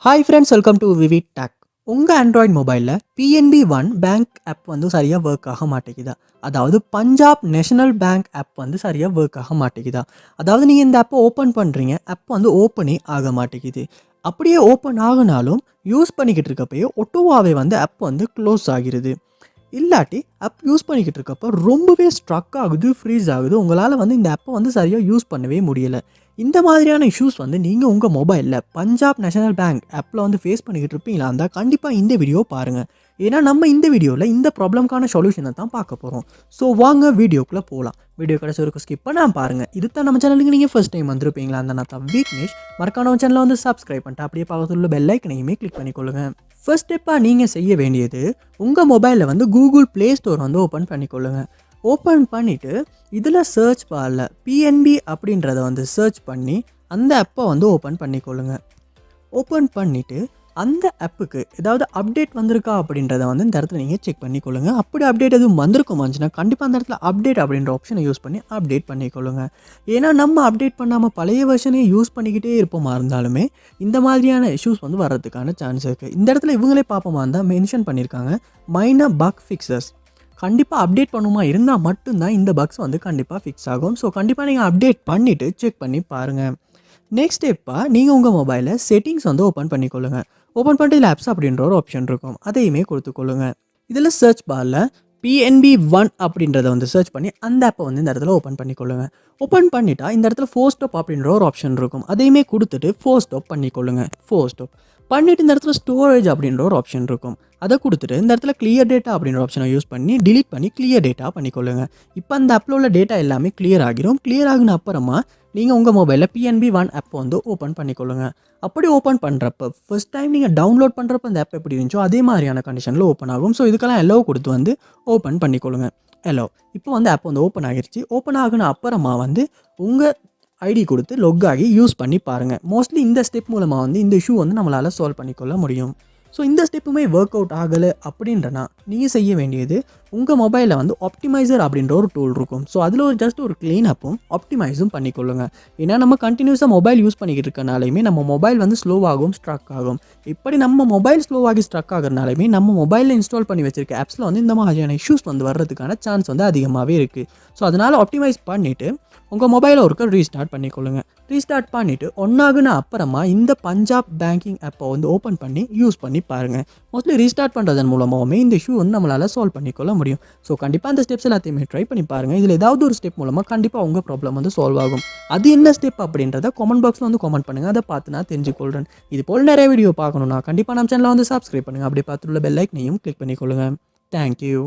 Hi friends, welcome to VividTech. உங்கள் Android மொபைலில் PNB bank app வந்து சரியாக ஒர்க் ஆக மாட்டேங்குதா? அதாவது பஞ்சாப் நேஷனல் பேங்க் ஆப் வந்து சரியாக ஒர்க் ஆக மாட்டேங்குதா? அதாவது நீங்கள் இந்த ஆப்பை ஓப்பன் பண்ணுறீங்க, ஆப் வந்து ஓப்பனே ஆக மாட்டேங்குது. அப்படியே ஓப்பன் ஆகினாலும் யூஸ் பண்ணிக்கிட்டு இருக்கப்பயே ஒட்டோவாவே வந்து ஆப் வந்து க்ளோஸ் ஆகிருது. இல்லாட்டி ஆப் யூஸ் பண்ணிக்கிட்டு இருக்கப்போ ரொம்பவே ஸ்ட்ரக் ஆகுது, ஃப்ரீஸ் ஆகுது. உங்களால் வந்து இந்த ஆப்பை வந்து சரியாக யூஸ் பண்ணவே முடியலை. இந்த மாதிரியான இஷ்யூஸ் வந்து நீங்கள் உங்கள் மொபைலில் பஞ்சாப் நேஷனல் பேங்க் ஆப்பில் வந்து ஃபேஸ் பண்ணிக்கிட்டு இருப்பீங்களா இருந்தால் கண்டிப்பாக இந்த வீடியோ பாருங்கள். ஏன்னா நம்ம இந்த வீடியோவில் இந்த ப்ராப்ளம்க்கான சொல்யூஷனை தான் பார்க்க போகிறோம். ஸோ வாங்க வீடியோக்குள்ளே போகலாம். வீடியோ கடைசி வரைக்கும் ஸ்கிப் பண்ணாமல் பாருங்கள். இது தான் நம்ம சேனலுக்கு நீங்கள் ஃபஸ்ட் டைம் வந்திருப்பீங்களா அந்த நான் தான் விக்னேஷ். மறக்காம நம்ம சேனலை வந்து சப்ஸ்கிரைப் பண்ணிட்டு அப்படியே பக்கத்தில் உள்ள பெல் ஐக்கனையுமே கிளிக் பண்ணிக்கொள்ளுங்க. ஃபர்ஸ்ட் ஸ்டெப்பாக நீங்கள் செய்ய வேண்டியது உங்கள் மொபைலில் வந்து கூகுள் ப்ளே ஸ்டோர் வந்து ஓப்பன் பண்ணிக்கொள்ளுங்க. ஓப்பன் பண்ணிவிட்டு இதில் சர்ச் பாரில் PNB அப்படின்றத வந்து சர்ச் பண்ணி அந்த ஆப்பை வந்து ஓப்பன் பண்ணிக்கொள்ளுங்க. ஓப்பன் பண்ணிவிட்டு அந்த ஆப்புக்கு ஏதாவது அப்டேட் வந்திருக்கா அப்படின்றத வந்து இந்த இடத்துல நீங்கள் செக் பண்ணிக்கொள்ளுங்க. அப்படி அப்டேட் எதுவும் வந்திருக்குமாச்சுன்னா கண்டிப்பாக அந்த இடத்துல அப்டேட் அப்படின்ற ஆப்ஷனை யூஸ் பண்ணி அப்டேட் பண்ணிக்கொள்ளுங்க. ஏன்னா நம்ம அப்டேட் பண்ணாமல் பழைய வெர்ஷனே யூஸ் பண்ணிக்கிட்டே இருப்போமா இருந்தாலுமே இந்த மாதிரியான இஷ்யூஸ் வந்து வர்றதுக்கான சான்ஸ் இருக்குது. இந்த இடத்துல இவங்களே பார்ப்போமா இருந்தால் மென்ஷன் பண்ணியிருக்காங்க மைனர் பக் ஃபிக்சர்ஸ். கண்டிப்பாக அப்டேட் பண்ணுமா இருந்தால் மட்டும்தான் இந்த பக்ஸ் வந்து கண்டிப்பாக ஃபிக்ஸ் ஆகும். ஸோ கண்டிப்பாக நீங்கள் அப்டேட் பண்ணிவிட்டு செக் பண்ணி பாருங்கள். நெக்ஸ்ட் ஸ்டெப்பாக நீங்கள் உங்கள் மொபைலில் செட்டிங்ஸ் வந்து ஓப்பன் பண்ணிக்கொள்ளுங்க. ஓப்பன் பண்ணிட்டு இதில் ஆப்ஸ் அப்படின்ற ஒரு ஆப்ஷன் இருக்கும், அதையுமே கொடுத்துக்கொள்ளுங்க. இதில் சர்ச் பாரில் PNB அப்படின்றத வந்து சர்ச் பண்ணி அந்த ஆப்பை வந்து இந்த இடத்துல ஓப்பன் பண்ணிக்கொள்ளுங்க. ஓப்பன் பண்ணிட்டா இந்த இடத்துல 4 ஸ்டாப் அப்படின்ற ஒரு ஆப்ஷன் இருக்கும், அதையுமே கொடுத்துட்டு 4 ஸ்டாப் பண்ணிக்கொள்ளுங்க. 4 ஸ்டாப் பண்ணிவிட்டு இந்த இடத்துல ஸ்டோரேஜ் அப்படின்ற ஒரு ஆப்ஷன் இருக்கும், அதை கொடுத்துட்டு இந்த இடத்துல கிளியர் டேட்டா அப்படின்ற ஆப்ஷனை யூஸ் பண்ணி டிலீட் பண்ணி கிளியர் டேட்டா பண்ணிக்கொள்ளுங்க. இப்போ அந்த ஆப்பில் உள்ள டேட்டா எல்லாமே கிளியர் ஆகிரும். கிளியர் ஆகின அப்புறமா நீங்கள் உங்கள் மொபைலில் PNB ஆப் வந்து ஓப்பன் பண்ணிக்கொள்ளுங்க. அப்படி ஓப்பன் பண்ணுறப்ப ஃபர்ஸ்ட் டைம் நீங்கள் டவுன்லோட் பண்ணுறப்ப அந்த ஆப் எப்படி இருந்துச்சோ அதே மாதிரியான கண்டிஷனில் ஓப்பன் ஆகும். ஸோ இதுக்கெல்லாம் எல்லோ கொடுத்து வந்து ஓப்பன் பண்ணிக்கொள்ளுங்க. எல்லோ இப்போ வந்து ஆப் வந்து ஓப்பன் ஆகிருச்சு. ஓப்பன் ஆகின அப்புறமா வந்து உங்கள் ஐடி கொடுத்து லொக் ஆகி யூஸ் பண்ணி பாருங்கள். மோஸ்ட்லி இந்த ஸ்டெப் மூலமாக வந்து இந்த இஷ்யூ வந்து நம்மளால் சால்வ் பண்ணிக்கொள்ள முடியும். ஸோ இந்த ஸ்டெப்புமே ஒர்க் அவுட் ஆகலை அப்படின்றனா நீங்கள் செய்ய வேண்டியது உங்கள் மொபைலில் வந்து ஆப்டிமைசர் அப்படின்ற ஒரு டூல் இருக்கும். ஸோ அதில் ஒரு ஜஸ்ட் ஒரு க்ளீன் அப்பும் ஆப்டிமைஸும் பண்ணிக்கொள்ளுங்க. ஏன்னா நம்ம கண்டினியூஸாக மொபைல் யூஸ் பண்ணிக்கிட்டு இருக்கனாலையுமே நம்ம மொபைல் வந்து ஸ்லோவாகும், ஸ்ட்ரக் ஆகும். இப்படி நம்ம மொபைல் ஸ்லோவாகி ஸ்ட்ரக் ஆகிறனாலுமே நம்ம மொபைலில் இன்ஸ்டால் பண்ணி வச்சிருக்க ஆப்ஸில் வந்து இந்த மாதிரியான இஷ்யூஸ் வந்து வர்றதுக்கான சான்ஸ் வந்து அதிகமாகவே இருக்குது. ஸோ அதனால் ஆப்டிமைஸ் பண்ணிவிட்டு உங்கள் மொபைலை ஒருக்க ரீஸ்டார்ட் பண்ணிக்கொள்ளுங்க. ரீஸ்டார்ட் பண்ணிவிட்டு ஒன்றாகுன அப்புறமா இந்த பஞ்சாப் பேங்கிங் ஆப்பை வந்து ஓப்பன் பண்ணி யூஸ் பண்ணி பாருங்கள். மோஸ்ட்லி ரீஸ்டார்ட் பண்ணுறதன் மூலமாகவுமே இந்த இஷ்யூ வந்து நம்மளால் சால்வ் பண்ணிக்கொள்ள முடியும். ஸோ கண்டிப்பாக அந்த ஸ்டெப்ஸ் எல்லாத்தையுமே ட்ரை பண்ணி பாருங்கள். இதில் ஏதாவது ஒரு ஸ்டெப் மூலமாக கண்டிப்பாக உங்கள் ப்ராப்ளம் வந்து சால்வ் ஆகும். அது என்ன ஸ்டெப் அப்படின்றத கமெண்ட் பாக்ஸில் வந்து கமெண்ட் பண்ணுங்கள். அதை பார்த்து நான் தெரிஞ்சுக்கொள்கிறேன். இது போல் நிறைய வீடியோ பார்க்கணுன்னா கண்டிப்பாக நம்ம சேனலை வந்து சப்ஸ்கிரைப் பண்ணுங்கள். அப்படியே பார்த்துள்ள பெல் ஐக்கனையும் கிளிக் பண்ணிக்கொள்ளுங்கள். தேங்க்யூ.